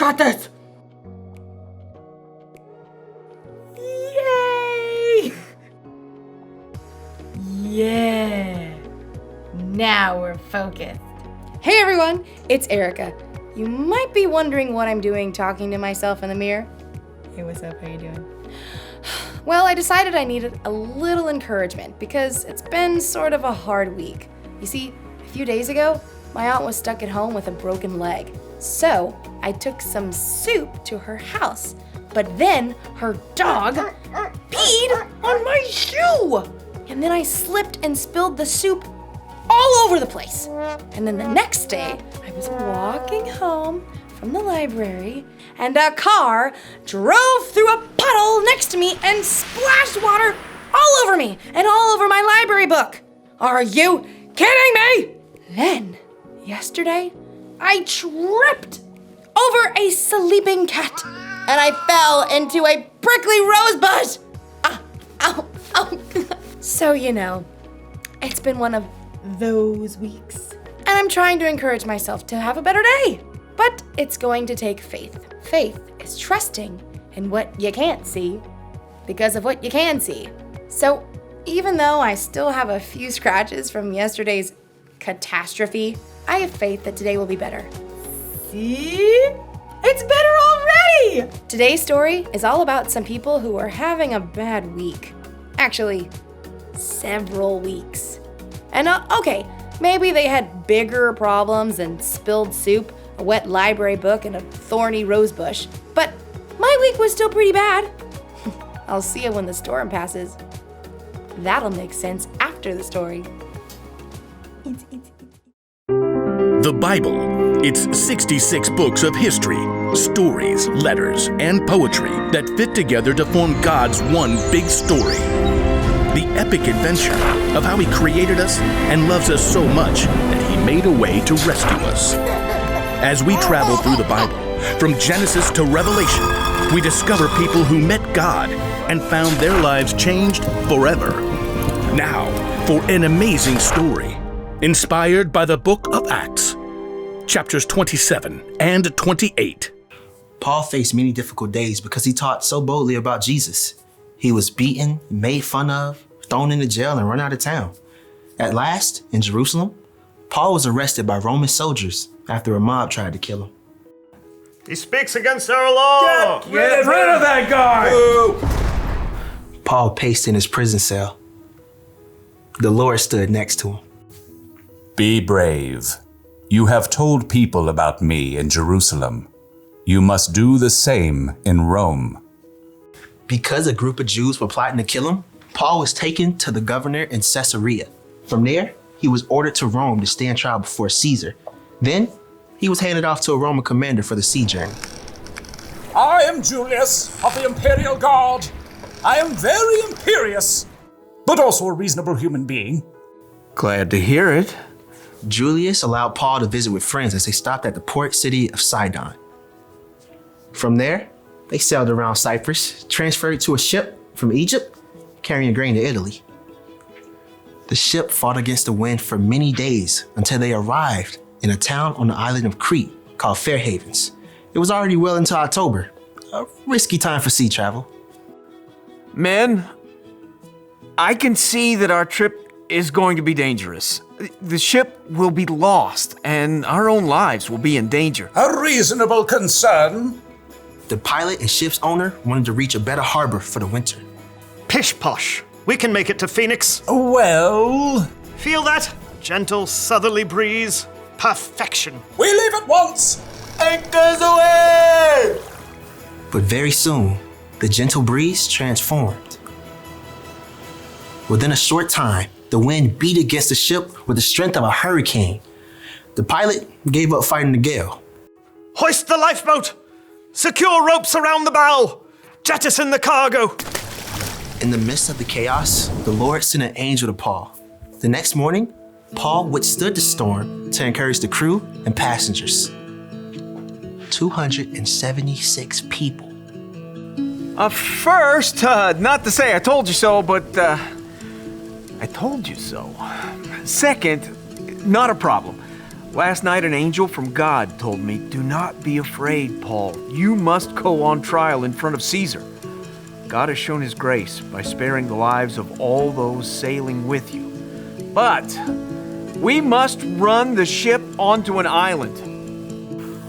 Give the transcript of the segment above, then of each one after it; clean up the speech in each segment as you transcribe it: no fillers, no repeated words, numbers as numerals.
got this! Yay! Yeah! Now we're focused. Hey everyone, it's Erica. You might be wondering what I'm doing talking to myself in the mirror. Hey, what's up? How you doing? Well, I decided I needed a little encouragement because it's been sort of a hard week. You see, a few days ago, my aunt was stuck at home with a broken leg. So I took some soup to her house, but then her dog peed on my shoe. And then I slipped and spilled the soup all over the place. And then the next day, I was walking home from the library and a car drove through a puddle next to me and splashed water all over me and all over my library book. Are you kidding me? Then, yesterday, I tripped over a sleeping cat and I fell into a prickly rose bush. Ow. So, it's been one of those weeks. And I'm trying to encourage myself to have a better day. But it's going to take faith. Faith is trusting in what you can't see because of what you can see. So even though I still have a few scratches from yesterday's catastrophe, I have faith that today will be better. See? It's better already! Today's story is all about some people who are having a bad week. Actually, several weeks. And okay, maybe they had bigger problems than spilled soup, a wet library book, and a thorny rose bush. But my week was still pretty bad. I'll see you when the storm passes. That'll make sense after the story. The Bible. It's 66 books of history, stories, letters, and poetry that fit together to form God's one big story. The epic adventure of how He created us and loves us so much that He made a way to rescue us. As we travel through the Bible, from Genesis to Revelation, we discover people who met God and found their lives changed forever. Now, for an amazing story, inspired by the book of Acts, chapters 27 and 28. Paul faced many difficult days because he taught so boldly about Jesus. He was beaten, made fun of, thrown into jail, and run out of town. At last, in Jerusalem, Paul was arrested by Roman soldiers after a mob tried to kill him. He speaks against our law! Get rid of that guy! Paul paced in his prison cell. The Lord stood next to him. Be brave. You have told people about me in Jerusalem. You must do the same in Rome. Because a group of Jews were plotting to kill him, Paul was taken to the governor in Caesarea. From there, he was ordered to Rome to stand trial before Caesar. Then, he was handed off to a Roman commander for the sea journey. I am Julius of the Imperial Guard. I am very imperious, but also a reasonable human being. Glad to hear it. Julius allowed Paul to visit with friends as they stopped at the port city of Sidon. From there, they sailed around Cyprus, transferred to a ship from Egypt, carrying grain to Italy. The ship fought against the wind for many days until they arrived in a town on the island of Crete called Fair Havens. It was already well into October, a risky time for sea travel. Men, I can see that our trip is going to be dangerous. The ship will be lost and our own lives will be in danger. A reasonable concern. The pilot and ship's owner wanted to reach a better harbor for the winter. Pish posh. We can make it to Phoenix. Well, Feel that? Gentle southerly breeze. Perfection. we leave at once. Anchors away! But very soon, the gentle breeze transformed. Within a short time, the wind beat against the ship with the strength of a hurricane. The pilot gave up fighting the gale. Hoist the lifeboat! Secure ropes around the bow! Jettison the cargo! In the midst of the chaos, the Lord sent an angel to Paul. The next morning, Paul withstood the storm to encourage the crew and passengers. 276 people. First, not to say I told you so, but I told you so. Second, not a problem. Last night, an angel from God told me, "Do not be afraid, Paul. You must go on trial in front of Caesar. God has shown his grace by sparing the lives of all those sailing with you. But we must run the ship onto an island."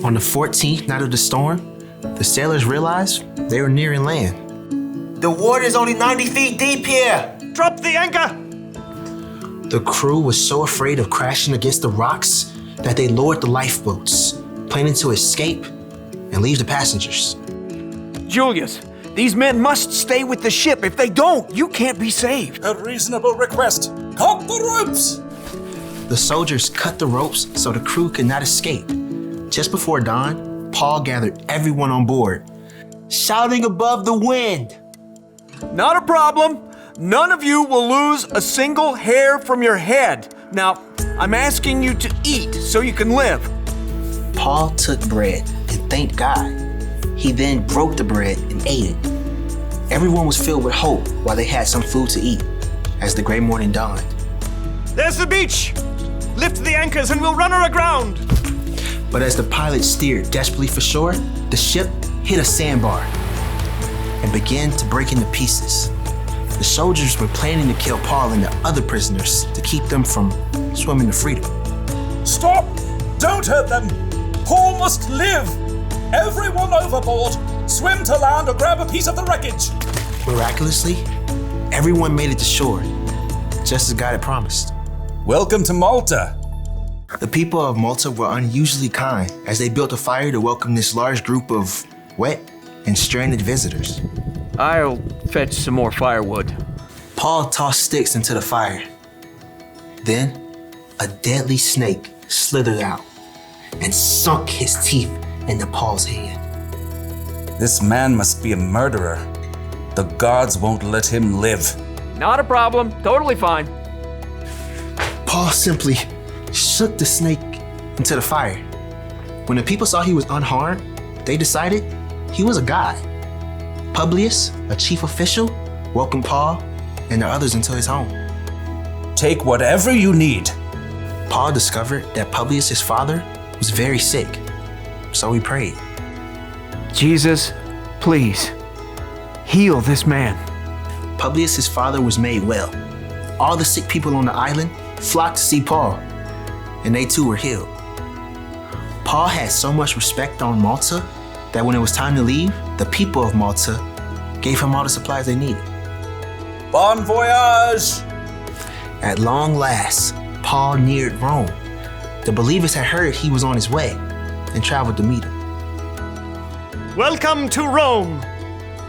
On the 14th night of the storm, the sailors realized they were nearing land. The water's only 90 feet deep here. Drop the anchor! The crew was so afraid of crashing against the rocks that they lowered the lifeboats, planning to escape and leave the passengers. Julius, these men must stay with the ship. If they don't, you can't be saved. A reasonable request. Cut the ropes! The soldiers cut the ropes so the crew could not escape. Just before dawn, Paul gathered everyone on board, Shouting above the wind. Not a problem. None of you will lose a single hair from your head. Now, I'm asking you to eat so you can live. Paul took bread and thanked God. He then broke the bread and ate it. Everyone was filled with hope while they had some food to eat as the gray morning dawned. There's the beach! Lift the anchors and we'll run her aground! But as the pilot steered desperately for shore, the ship hit a sandbar and began to break into pieces. The soldiers were planning to kill Paul and the other prisoners to keep them from swimming to freedom. Stop! Don't hurt them! Paul must live! Everyone overboard! Swim to land or grab a piece of the wreckage! Miraculously, everyone made it to shore, just as God had promised. Welcome to Malta. The people of Malta were unusually kind as they built a fire to welcome this large group of wet and stranded visitors. I'll fetch some more firewood. Paul tossed sticks into the fire. Then, a deadly snake slithered out and sunk his teeth into Paul's hand. This man must be a murderer. The gods won't let him live. Not a problem. Totally fine. Paul simply shook the snake into the fire. When the people saw he was unharmed, they decided he was a god. Publius, a chief official, welcomed Paul and the others into his home. Take whatever you need. Paul discovered that Publius' father was very sick, so he prayed. Jesus, please, heal this man. Publius' father was made well. All the sick people on the island flocked to see Paul, and they too were healed. Paul had so much respect on Malta that when it was time to leave, the people of Malta gave him all the supplies they needed. Bon voyage! At long last, Paul neared Rome. The believers had heard he was on his way and traveled to meet him. Welcome to Rome!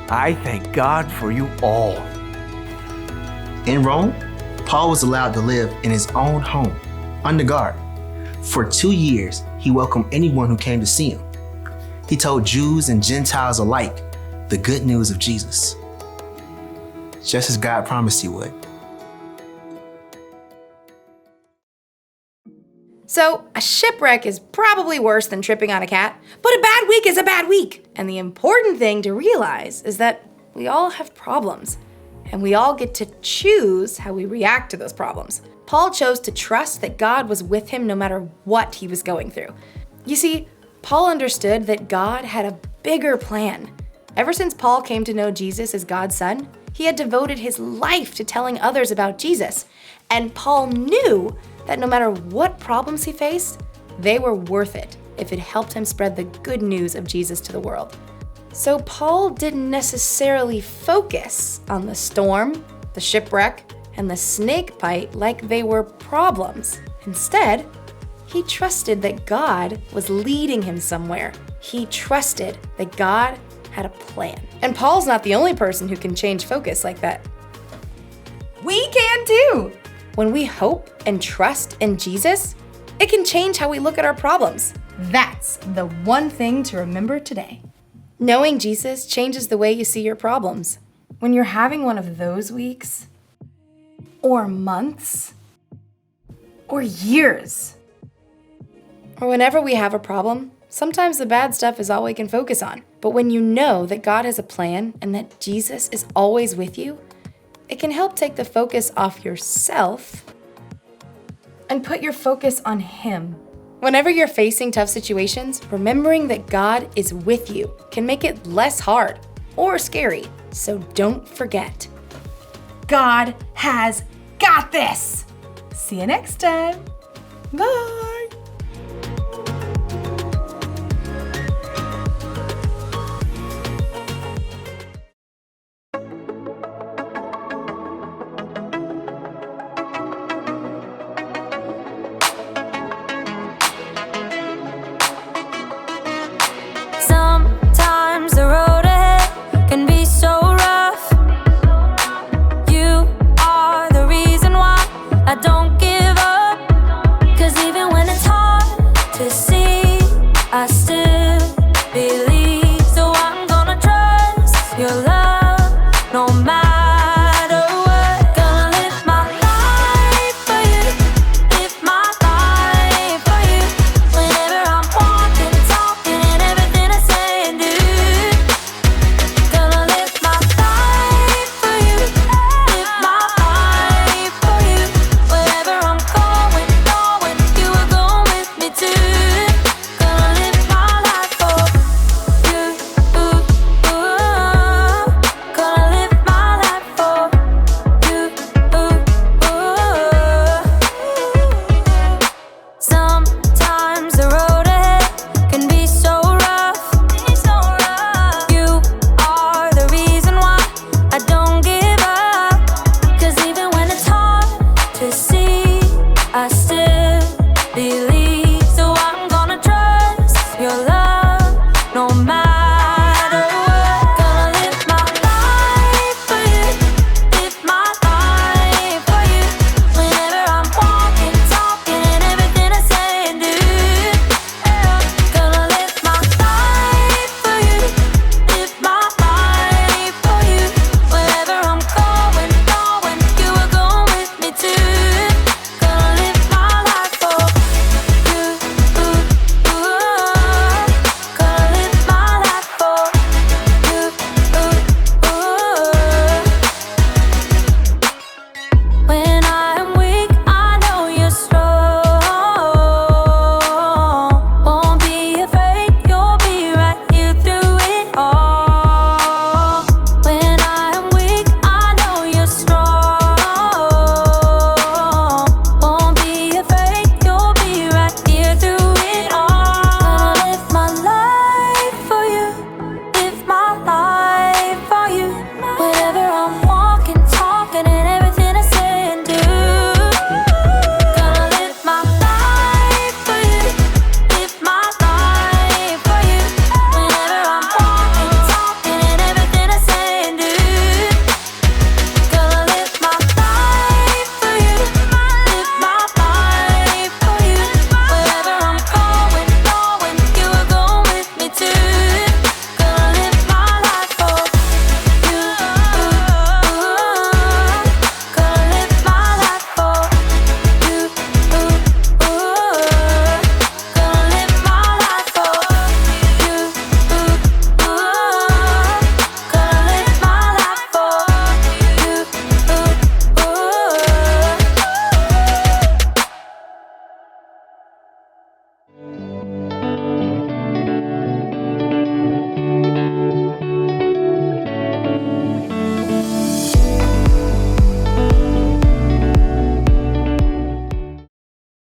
I thank God for you all. In Rome, Paul was allowed to live in his own home, under guard. For 2 years, he welcomed anyone who came to see him. He told Jews and Gentiles alike the good news of Jesus, just as God promised he would. So, a shipwreck is probably worse than tripping on a cat, but a bad week is a bad week. And the important thing to realize is that we all have problems, and we all get to choose how we react to those problems. Paul chose to trust that God was with him no matter what he was going through. You see, Paul understood that God had a bigger plan. Ever since Paul came to know Jesus as God's son, he had devoted his life to telling others about Jesus. And Paul knew that no matter what problems he faced, they were worth it if it helped him spread the good news of Jesus to the world. So Paul didn't necessarily focus on the storm, the shipwreck, and the snake bite like they were problems. Instead, he trusted that God was leading him somewhere. He trusted that God had a plan. And Paul's not the only person who can change focus like that. We can too! When we hope and trust in Jesus, it can change how we look at our problems. That's the one thing to remember today. Knowing Jesus changes the way you see your problems. When you're having one of those weeks, or months, or years, Or whenever we have a problem, sometimes the bad stuff is all we can focus on. But when you know that God has a plan and that Jesus is always with you, it can help take the focus off yourself and put your focus on Him. Whenever you're facing tough situations, remembering that God is with you can make it less hard or scary. So don't forget. God has got this. See you next time. Bye.